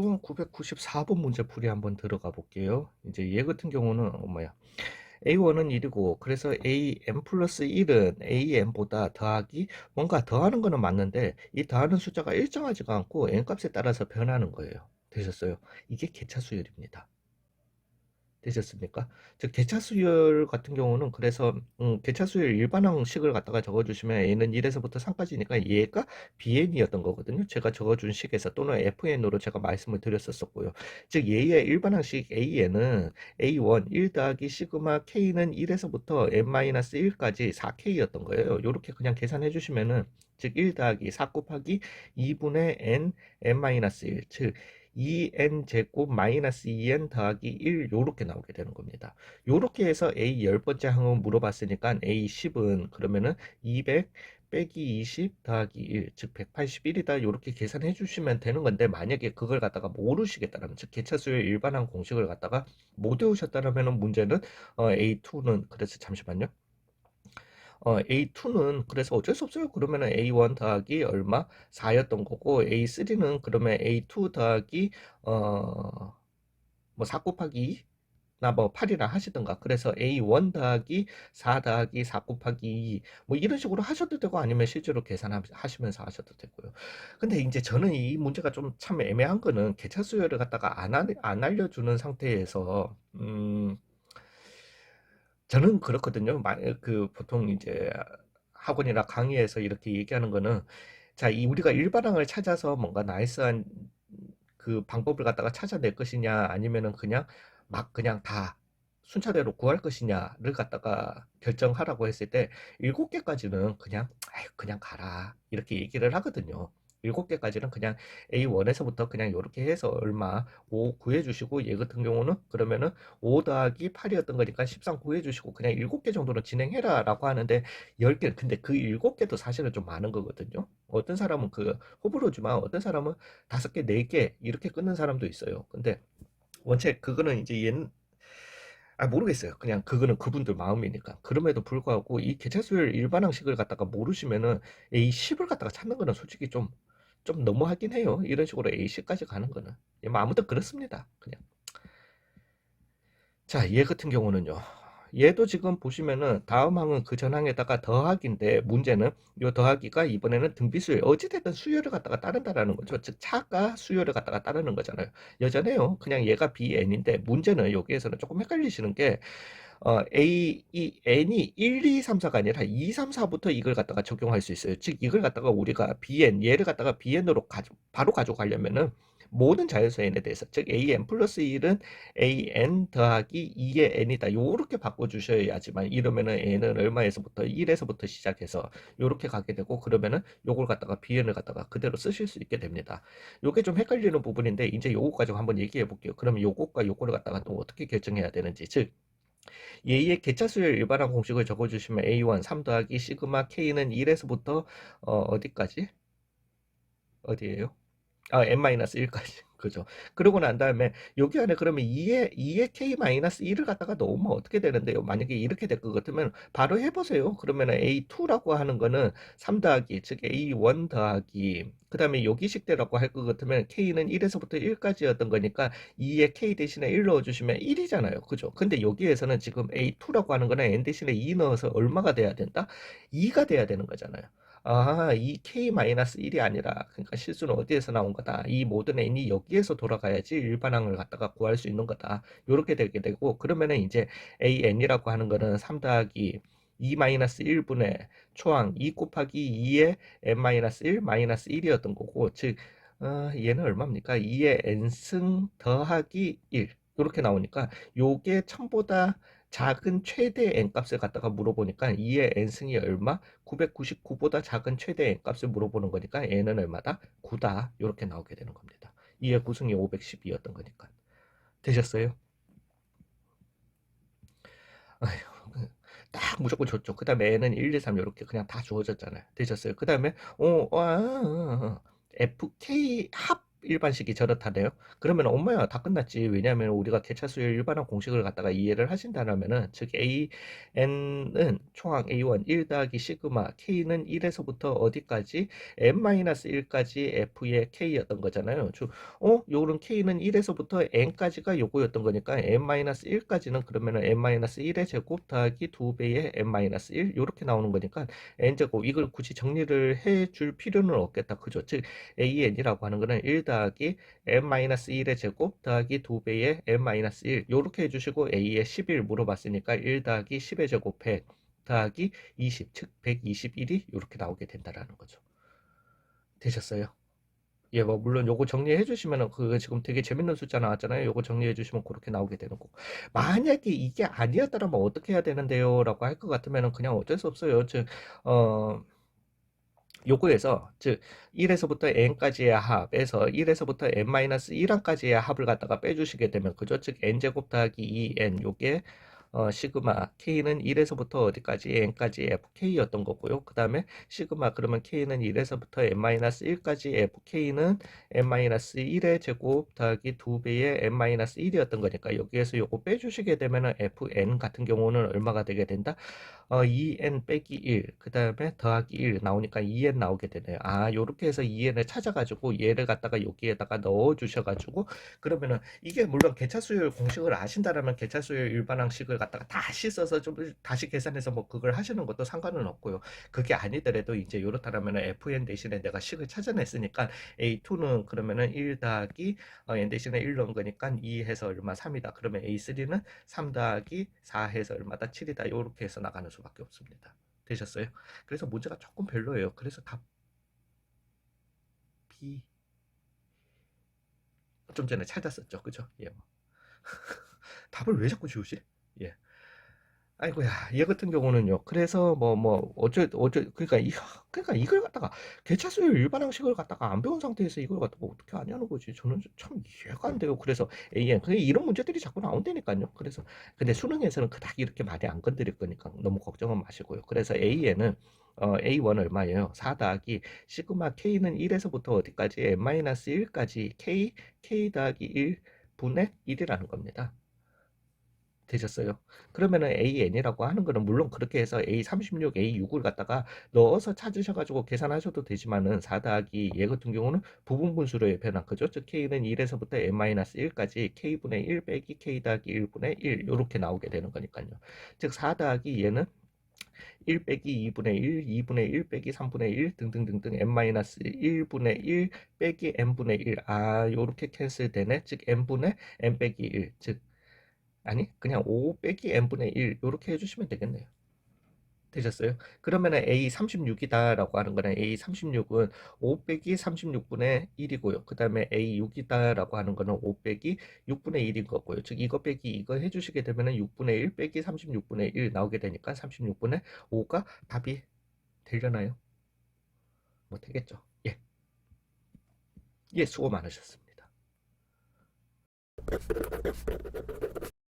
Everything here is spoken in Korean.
오른쪽 994번 문제 풀이 한번 들어가 볼게요. 이제 얘 같은 경우는 뭐야? A1은 1이고 그래서 AN 플러스 1은 AN보다 더하기 뭔가 더하는 거는 맞는데 이 더하는 숫자가 일정하지가 않고 n 값에 따라서 변하는 거예요. 되셨어요? 이게 개차 수열입니다. 되셨습니까? 즉 개차 수열 같은 경우는 그래서 개차 수열 일반항식을 갖다가 적어주시면 a는 1에서부터 3까지니까 얘가 bn이었던 거거든요. 제가 적어준 식에서 또는 fn으로 제가 말씀을 드렸었고요. 즉 얘의 일반항식 an은 a1 1 더하기 시그마 k는 1에서부터 n-1까지 4k였던 거예요. 이렇게 그냥 계산해 주시면은 즉 1 더하기 4 곱하기 2분의 n-1 즉 2n 제곱 마이너스 2n 더하기 1 요렇게 나오게 되는 겁니다. 요렇게 해서 A 10번째 항은 물어봤으니까 A 10은 그러면은 200 빼기 20 더하기 1, 즉 181이다. 요렇게 계산해 주시면 되는 건데 만약에 그걸 갖다가 모르시겠다라면 즉 개차수의 일반항 공식을 갖다가 못 외우셨다라면 문제는 A2는 그래서 잠시만요. A2는 그래서 어쩔 수 없어요. 그러면은 A1 더하기 얼마? 4였던 거고 A3는 그러면 A2 더하기 뭐 4 곱하기 2? 나 뭐 8이라 하시던가. 그래서 A1 더하기 4 더하기 4 곱하기 2. 뭐 이런 식으로 하셔도 되고 아니면 실제로 계산하시면서 하셔도 되고요. 근데 이제 저는 이 문제가 좀 참 애매한 거는 개차 수열을 갖다가 안 알려주는 상태에서 저는 그렇거든요. 그 보통 이제 학원이나 강의에서 이렇게 얘기하는 거는 자, 이 우리가 일반항을 찾아서 뭔가 나이스한 그 방법을 갖다가 찾아낼 것이냐 아니면은 그냥 막 그냥 다 순차대로 구할 것이냐를 갖다가 결정하라고 했을 때 7개까지는 그냥 아유, 그냥 가라 이렇게 얘기를 하거든요. 7개까지는 그냥 A1에서부터 그냥 이렇게 해서 얼마 5 구해주시고 얘 같은 경우는 그러면은 5 더하기 8이었던 거니까 13 구해주시고 그냥 7개 정도는 진행해라 라고 하는데 10개 근데 그 7개도 사실은 좀 많은 거거든요. 어떤 사람은 그 호불호지만 어떤 사람은 5개, 4개 이렇게 끊는 사람도 있어요. 근데 원체 그거는 이제 모르겠어요. 그냥 그거는 그분들 마음이니까. 그럼에도 불구하고 이 개체수열 일반항식을 갖다가 모르시면은 A10을 갖다가 찾는 거는 솔직히 좀 너무하긴 해요. 이런 식으로 A10까지 가는 거는. 뭐 아무튼 그렇습니다. 그냥. 자, 얘 같은 경우는요. 얘도 지금 보시면은 다음 항은 그 전항에다가 더하기인데 문제는 이 더하기가 이번에는 등비수열 어찌됐든 수열을 갖다가 따른다라는 거죠. 즉 차가 수열을 갖다가 따르는 거잖아요. 여전해요. 그냥 얘가 BN인데 문제는 여기에서는 조금 헷갈리시는 게 이 n이 1, 2, 3, 4가 아니라 2, 3, 4부터 이걸 갖다가 적용할 수 있어요. 즉 이걸 갖다가 우리가 얘를 갖다가 bn으로 바로 가져가려면은 모든 자연수 n에 대해서 즉 an 플러스 1은 an 더하기 2의 n이다. 요렇게 바꿔주셔야지만 이러면은 n은 얼마에서부터 1에서부터 시작해서 요렇게 가게 되고 그러면은 요걸 갖다가 bn을 갖다가 그대로 쓰실 수 있게 됩니다. 요게 좀 헷갈리는 부분인데 이제 요거 가지고 한번 얘기해 볼게요. 그러면 요것과 요거를 갖다가 또 어떻게 결정해야 되는지 즉 얘의 개차수열 일반항 공식을 적어주시면 A1 3 더하기 시그마 K는 1에서부터 어디까지? 어디에요? n-1까지. 그죠. 그러고 난 다음에 여기 안에 그러면 2의 k-1을 갖다가 넣으면 어떻게 되는데요? 만약에 이렇게 될 것 같으면 바로 해보세요. 그러면 a2라고 하는 거는 3 더하기 즉 a1 더하기 그 다음에 여기 식대라고 할 것 같으면 k는 1에서부터 1까지였던 거니까 2의 k 대신에 1 넣어주시면 1이잖아요. 그죠. 근데 여기에서는 지금 a2라고 하는 거는 n 대신에 2 넣어서 얼마가 돼야 된다? 2가 돼야 되는 거잖아요. 이 k-1이 아니라 그러니까 실수는 어디에서 나온 거다. 이 모든 n이 여기에서 돌아가야지 일반항을 갖다가 구할 수 있는 거다. 이렇게 되게 되고 그러면은 이제 an이라고 하는 거는 3 더하기 2-1분의 초항 2 곱하기 2의 n-1 마이너스 1이었던 거고 즉 얘는 얼마입니까? 2의 n승 더하기 1 이렇게 나오니까 요게 1000보다 작은 최대 n값을 갖다가 물어보니까 2의 n승이 얼마? 999보다 작은 최대 n값을 물어보는 거니까 n은 얼마다? 9다. 이렇게 나오게 되는 겁니다. 2의 구승이 512였던 거니까. 되셨어요? 아휴, 딱 무조건 줬죠. 그 다음에 n은 1, 2, 3 이렇게 그냥 다 주어졌잖아요. 되셨어요? 그 다음에 FK 합 일반식이 저렇다네요. 그러면 엄마야 다 끝났지. 왜냐하면 우리가 개차수열 일반항 공식을 갖다가 이해를 하신다면 즉 AN은 총항 A1 1 더하기 시그마 K는 1에서부터 어디까지 n-1까지 F의 K였던 거잖아요. 요런 K는 1에서부터 n까지가 요거였던 거니까 n-1까지는 그러면은 n-1의 제곱 더하기 2배의 n-1 요렇게 나오는 거니까 n제곱 이걸 굳이 정리를 해 줄 필요는 없겠다. 그죠? 즉 AN이라고 하는 거는 1 더하기 n-1의 제곱 더하기 2배의 n-1 요렇게 해주시고 A의 11 물어봤으니까 1 더하기 10의 제곱 100 더하기 20 즉 121이 이렇게 나오게 된다라는 거죠. 되셨어요? 예, 뭐 물론 요거 정리해 주시면은 그 지금 되게 재밌는 숫자 나왔잖아요. 요거 정리해 주시면 그렇게 나오게 되는 거고. 만약에 이게 아니었다면 어떻게 해야 되는데요라고 할 것 같으면은 그냥 어쩔 수 없어요. 즉 요거에서 즉 1에서부터 n까지의 합에서 1에서부터 n-1항까지의 합을 갖다가 빼주시게 되면 그죠? 즉 n제곱 더하기 2n 요게 시그마 K는 1에서부터 어디까지 n까지 FK였던 거고요. 그 다음에 시그마 그러면 K는 1에서부터 n-1까지 FK는 n-1의 제곱 더하기 2배의 n-1이었던 거니까 여기에서 요거 빼주시게 되면은 FN 같은 경우는 얼마가 되게 된다? 2n 빼기 1, 그 다음에 더하기 1 나오니까 2n 나오게 되네요. 요렇게 해서 2n을 찾아가지고 얘를 갖다가 여기에다가 넣어 주셔가지고 그러면은 이게 물론 개차수열 공식을 아신다라면 개차수열 일반항식을 갖다가 다시 써서 좀 다시 계산해서 뭐 그걸 하시는 것도 상관은 없고요. 그게 아니더라도 이제 요렇다라면은 fn 대신에 내가 식을 찾아냈으니까 a2는 그러면은 1 더하기 n 대신에 1 넣은 거니까 2 해서 얼마 3이다. 그러면 a3는 3 더하기 4 해서 얼마다 7이다. 요렇게 해서 나가는 수밖에 없습니다. 되셨어요? 그래서 문제가 조금 별로예요. 그래서 답 B 좀 전에 찾았었죠. 그죠? 예. 답을 왜 자꾸 지우지? 예. 아이고야, 얘 같은 경우는요. 그래서 그러니까 이걸 갖다가 개차수열 일반항식을 갖다가 안 배운 상태에서 이걸 갖다가 어떻게 아냐는 거지. 저는 참 이해가 안 돼요. 그래서 AN 그게 이런 문제들이 자꾸 나온다니까요. 그래서 근데 수능에서는 그닥 이렇게 많이 안 건드릴 거니까 너무 걱정은 마시고요. 그래서 AN은 A1 얼마예요? 4 더하기 시그마 K는 1에서부터 어디까지 n-1까지 K 더하기 1 분의 1이라는 겁니다. 되셨어요. 그러면은 AN이라고 하는 거는 물론 그렇게 해서 A36, A6을 갖다가 넣어서 찾으셔가지고 계산하셔도 되지만은 4 더하기 얘 같은 경우는 부분분수로의 변화 그죠? 즉 K는 1에서부터 n-1까지 K분의 1 빼기 K 더하기 1분의 1 이렇게 나오게 되는 거니까요. 즉 4 더하기 얘는 1 빼기 2분의 1, 2분의 1 빼기 3분의 1 등등등등 n-1분의 1 빼기 n분의 1 요렇게 캔슬 되네. 즉 n분의 n 빼기 1 즉 아니 그냥 5 빼기 n분의 1 이렇게 해주시면 되겠네요. 되셨어요? 그러면은 A36이다 라고 하는 거는 A36은 5 빼기 36분의 1이고요. 그 다음에 A6이다 라고 하는 거는 5 빼기 6분의 1인 거고요. 즉 이거 빼기 이거 해주시게 되면은 6분의 1 빼기 36분의 1 나오게 되니까 36분의 5가 답이 되려나요? 뭐 되겠죠. 예. 예, 수고 많으셨습니다.